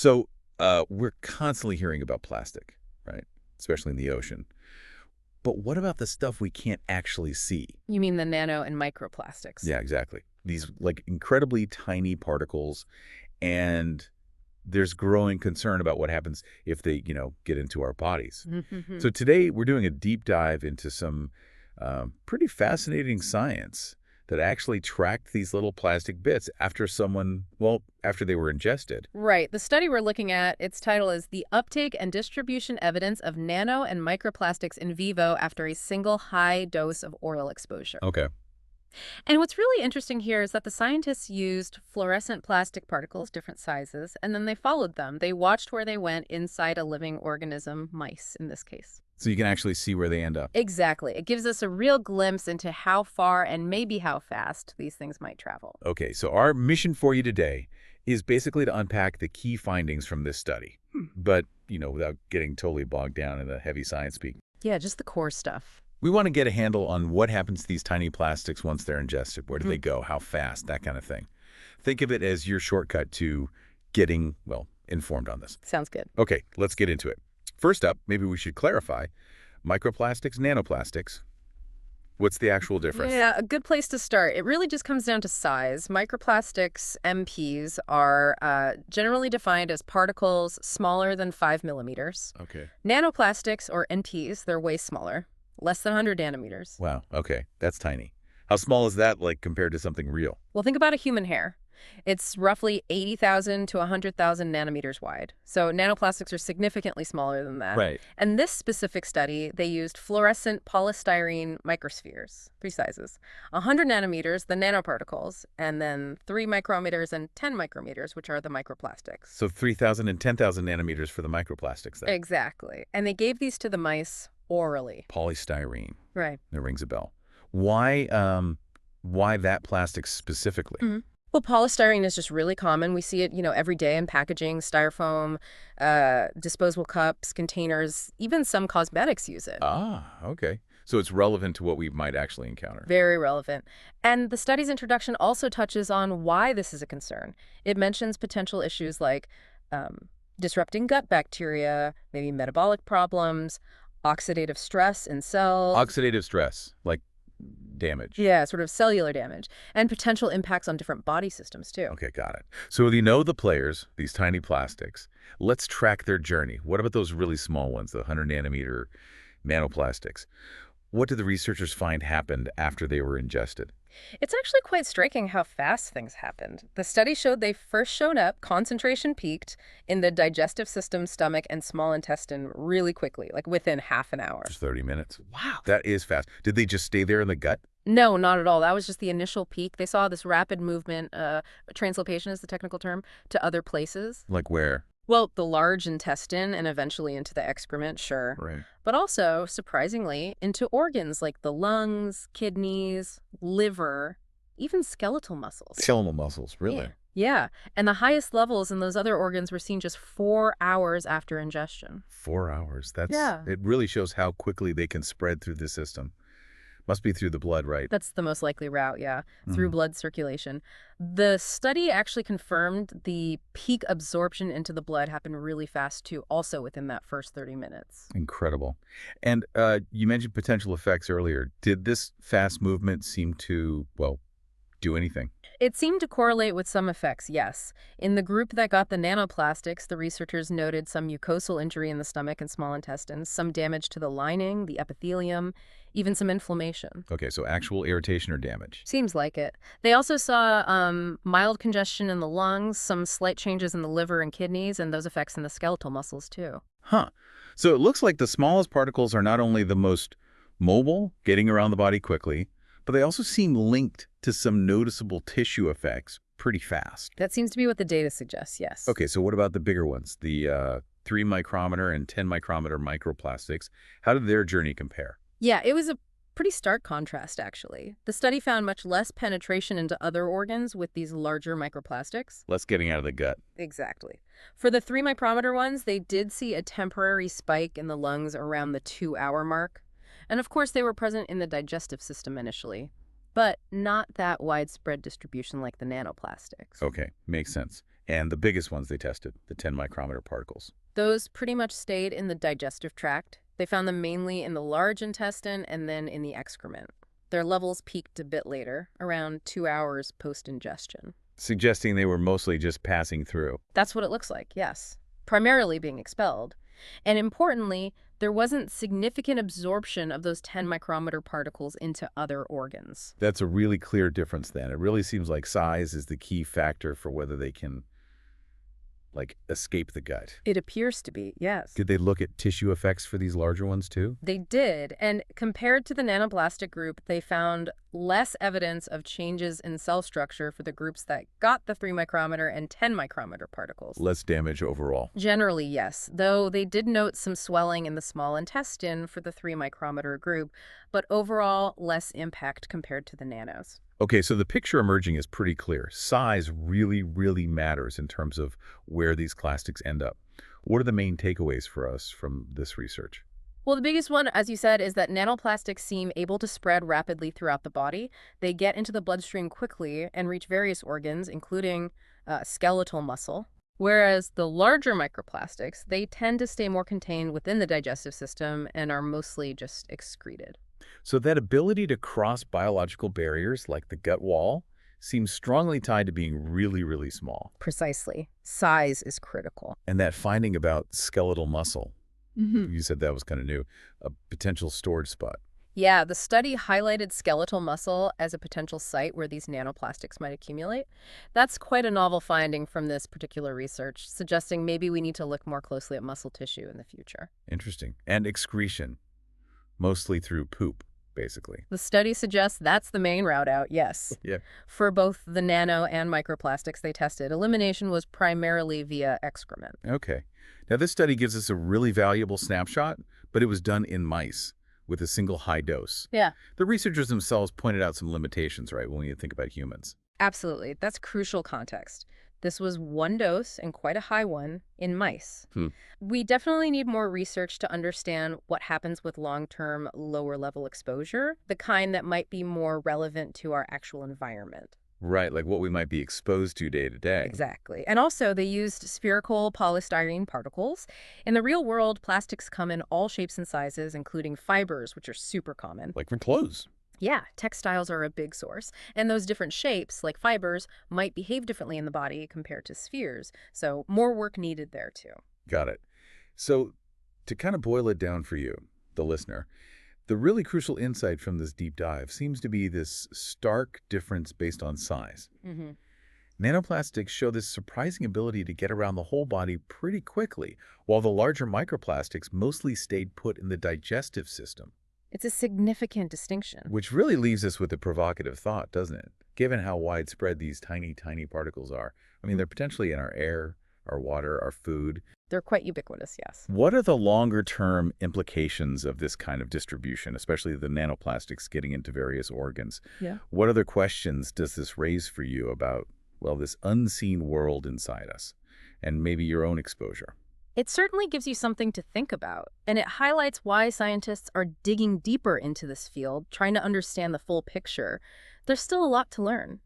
So we're constantly hearing about plastic, right? Especially in the ocean. But what about the stuff we can't actually see? You mean the nano and microplastics? Yeah, exactly. These like incredibly tiny particles, and there's growing concern about what happens if they, get into our bodies. So today we're doing a deep dive into some pretty fascinating science that actually tracked these little plastic bits after after they were ingested. Right. The study we're looking at, its title is The Uptake and Distribution Evidence of Nano and Microplastics in Vivo After a Single High Dose of Oral Exposure. Okay. And what's really interesting here is that the scientists used fluorescent plastic particles, different sizes, and then they followed them. They watched where they went inside a living organism, mice in this case. So you can actually see where they end up. Exactly. It gives us a real glimpse into how far and maybe how fast these things might travel. Okay, so our mission for you today is basically to unpack the key findings from this study. But, without getting totally bogged down in the heavy science speak. Yeah, just the core stuff. We want to get a handle on what happens to these tiny plastics once they're ingested. Where do they go? How fast? That kind of thing. Think of it as your shortcut to getting, informed on this. Sounds good. Okay, let's get into it. First up, maybe we should clarify, microplastics, nanoplastics. What's the actual difference? Yeah, a good place to start. It really just comes down to size. Microplastics, MPs, are generally defined as particles smaller than 5 millimeters. Okay. Nanoplastics, or NPs, they're way smaller, less than 100 nanometers. Wow, okay, that's tiny. How small is that, compared to something real? Well, think about a human hair. It's roughly 80,000 to 100,000 nanometers wide. So nanoplastics are significantly smaller than that. Right. And this specific study, they used fluorescent polystyrene microspheres, 3 sizes. 100 nanometers, the nanoparticles, and then 3 micrometers and 10 micrometers, which are the microplastics. So 3,000 and 10,000 nanometers for the microplastics then. Exactly. And they gave these to the mice orally. Polystyrene. Right. That rings a bell. Why that plastic specifically? Well, polystyrene is just really common. We see it, every day in packaging, styrofoam, disposable cups, containers, even some cosmetics use it. Ah, okay. So it's relevant to what we might actually encounter. Very relevant. And the study's introduction also touches on why this is a concern. It mentions potential issues like disrupting gut bacteria, maybe metabolic problems, oxidative stress in cells. Oxidative stress, like damage. Yeah, sort of cellular damage, and potential impacts on different body systems, too. Okay, got it. So the players, these tiny plastics, let's track their journey. What about those really small ones, the 100 nanometer nanoplastics? What did the researchers find happened after they were ingested? It's actually quite striking how fast things happened. The study showed they first showed up, concentration peaked, in the digestive system, stomach, and small intestine really quickly, like within half an hour. Just 30 minutes. Wow. That is fast. Did they just stay there in the gut? No, not at all. That was just the initial peak. They saw this rapid movement, translocation is the technical term, to other places. Like where? Well, the large intestine and eventually into the excrement, sure. Right. But also, surprisingly, into organs like the lungs, kidneys, liver, even skeletal muscles. Skeletal muscles, really? Yeah. And the highest levels in those other organs were seen just 4 hours after ingestion. 4 hours. Yeah. It really shows how quickly they can spread through the system. Must be through the blood, right? That's the most likely route, yeah, through blood circulation. The study actually confirmed the peak absorption into the blood happened really fast, too, also within that first 30 minutes. Incredible. And you mentioned potential effects earlier. Did this fast movement seem to, do anything? It seemed to correlate with some effects, yes. In the group that got the nanoplastics, the researchers noted some mucosal injury in the stomach and small intestines, some damage to the lining, the epithelium, even some inflammation. Okay, so actual irritation or damage. Seems like it. They also saw mild congestion in the lungs, some slight changes in the liver and kidneys, and those effects in the skeletal muscles, too. Huh. So it looks like the smallest particles are not only the most mobile, getting around the body quickly, but they also seem linked to some noticeable tissue effects pretty fast. That seems to be what the data suggests, yes. Okay, so what about the bigger ones, the 3 micrometer and 10 micrometer microplastics? How did their journey compare? Yeah, it was a pretty stark contrast, actually. The study found much less penetration into other organs with these larger microplastics. Less getting out of the gut. Exactly. For the 3 micrometer ones, they did see a temporary spike in the lungs around the 2-hour mark. And of course, they were present in the digestive system initially, but not that widespread distribution like the nanoplastics. Okay, makes sense. And the biggest ones they tested, the 10 micrometer particles. Those pretty much stayed in the digestive tract. They found them mainly in the large intestine and then in the excrement. Their levels peaked a bit later, around 2 hours post-ingestion. Suggesting they were mostly just passing through. That's what it looks like, yes. Primarily being expelled. And importantly, there wasn't significant absorption of those 10 micrometer particles into other organs. That's a really clear difference then. It really seems like size is the key factor for whether they can, escape the gut. It appears to be, yes. Did they look at tissue effects for these larger ones too? They did, and compared to the nanoplastic group, they found less evidence of changes in cell structure for the groups that got the 3 micrometer and 10 micrometer particles. Less damage overall. Generally, yes, though they did note some swelling in the small intestine for the 3 micrometer group, but overall less impact compared to the nanos. Okay, so the picture emerging is pretty clear. Size really, really matters in terms of where these plastics end up. What are the main takeaways for us from this research? Well, the biggest one, as you said, is that nanoplastics seem able to spread rapidly throughout the body. They get into the bloodstream quickly and reach various organs, including skeletal muscle. Whereas the larger microplastics, they tend to stay more contained within the digestive system and are mostly just excreted. So that ability to cross biological barriers like the gut wall seems strongly tied to being really, really small. Precisely. Size is critical. And that finding about skeletal muscle, you said that was kind of new, a potential storage spot. Yeah, the study highlighted skeletal muscle as a potential site where these nanoplastics might accumulate. That's quite a novel finding from this particular research, suggesting maybe we need to look more closely at muscle tissue in the future. Interesting. And excretion, mostly through poop, basically. The study suggests that's the main route out, yes. Yeah. For both the nano and microplastics they tested, elimination was primarily via excrement. Okay. Now, this study gives us a really valuable snapshot, but it was done in mice with a single high dose. Yeah. The researchers themselves pointed out some limitations, right, when you think about humans. Absolutely. That's crucial context. This was one dose, and quite a high one, in mice. We definitely need more research to understand what happens with long-term, lower-level exposure, the kind that might be more relevant to our actual environment. Right, like what we might be exposed to day to day. Exactly. And also, they used spherical polystyrene particles. In the real world, plastics come in all shapes and sizes, including fibers, which are super common. Like for clothes. Yeah, textiles are a big source. And those different shapes, like fibers, might behave differently in the body compared to spheres. So more work needed there, too. Got it. So to kind of boil it down for you, the listener, the really crucial insight from this deep dive seems to be this stark difference based on size. Nanoplastics show this surprising ability to get around the whole body pretty quickly, while the larger microplastics mostly stayed put in the digestive system. It's a significant distinction. Which really leaves us with a provocative thought, doesn't it? Given how widespread these tiny, tiny particles are. I mean, they're potentially in our air, our water, our food. They're quite ubiquitous, yes. What are the longer-term implications of this kind of distribution, especially the nanoplastics getting into various organs? Yeah. What other questions does this raise for you about, well, this unseen world inside us, and maybe your own exposure? It certainly gives you something to think about, and it highlights why scientists are digging deeper into this field, trying to understand the full picture. There's still a lot to learn.